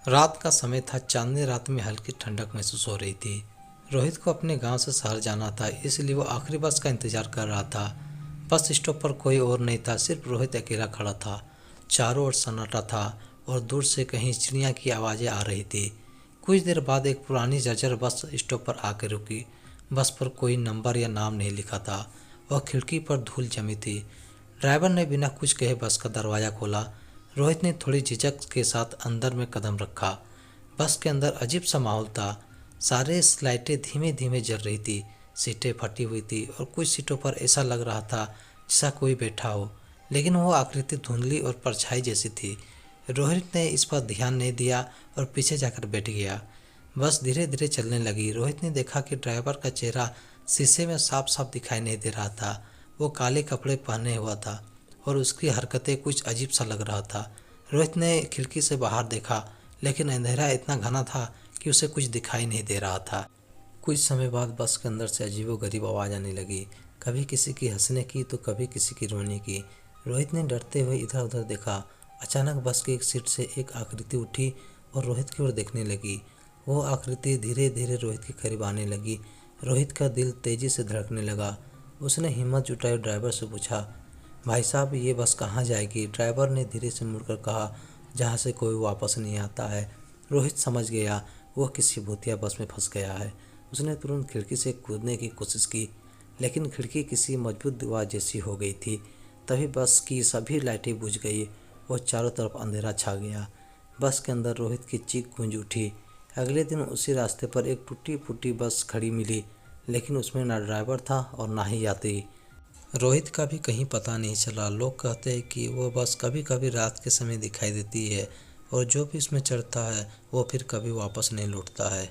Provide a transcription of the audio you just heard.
रात का समय था। चांदनी रात में हल्की ठंडक महसूस हो रही थी। रोहित को अपने गांव से शहर जाना था, इसलिए वो आखिरी बस का इंतजार कर रहा था। बस स्टॉप पर कोई और नहीं था, सिर्फ रोहित अकेला खड़ा था। चारों ओर सन्नाटा था और दूर से कहीं चिड़िया की आवाज़ें आ रही थी। कुछ देर बाद एक पुरानी जर्जर बस स्टॉप पर आकर रुकी। बस पर कोई नंबर या नाम नहीं लिखा था और खिड़की पर धूल जमी थी। ड्राइवर ने बिना कुछ कहे बस का दरवाज़ा खोला। रोहित ने थोड़ी झिझक के साथ अंदर में कदम रखा। बस के अंदर अजीब सा माहौल था। सारे लाइटें धीमे धीमे जल रही थी, सीटें फटी हुई थी और कुछ सीटों पर ऐसा लग रहा था जैसा कोई बैठा हो, लेकिन वो आकृति धुंधली और परछाई जैसी थी। रोहित ने इस पर ध्यान नहीं दिया और पीछे जाकर बैठ गया। बस धीरे धीरे चलने लगी। रोहित ने देखा कि ड्राइवर का चेहरा शीशे में साफ साफ दिखाई नहीं दे रहा था। वो काले कपड़े पहने हुआ था और उसकी हरकतें कुछ अजीब सा लग रहा था। रोहित ने खिड़की से बाहर देखा, लेकिन अंधेरा इतना घना था कि उसे कुछ दिखाई नहीं दे रहा था। कुछ समय बाद बस के अंदर से अजीबोगरीब आवाज़ आने लगी, कभी किसी की हंसने की तो कभी किसी की रोने की। रोहित ने डरते हुए इधर उधर देखा। अचानक बस की एक सीट से एक आकृति उठी और रोहित की ओर देखने लगी। वो आकृति धीरे धीरे रोहित के करीब आने लगी। रोहित का दिल तेजी से धड़कने लगा। उसने हिम्मत जुटाई और ड्राइवर से पूछा, भाई साहब ये बस कहाँ जाएगी? ड्राइवर ने धीरे से मुड़कर कहा, जहाँ से कोई वापस नहीं आता है। रोहित समझ गया वह किसी भूतिया बस में फंस गया है। उसने तुरंत खिड़की से कूदने की कोशिश की, लेकिन खिड़की किसी मजबूत दीवार जैसी हो गई थी। तभी बस की सभी लाइटें बुझ गई और चारों तरफ अंधेरा छा गया। बस के अंदर रोहित की चीख गूंज उठी। अगले दिन उसी रास्ते पर एक टूटी फूटी बस खड़ी मिली, लेकिन उसमें ना ड्राइवर था और ना ही यात्री। रोहित का भी कहीं पता नहीं चला। लोग कहते हैं कि वो बस कभी कभी रात के समय दिखाई देती है और जो भी उसमें चढ़ता है वो फिर कभी वापस नहीं लौटता है।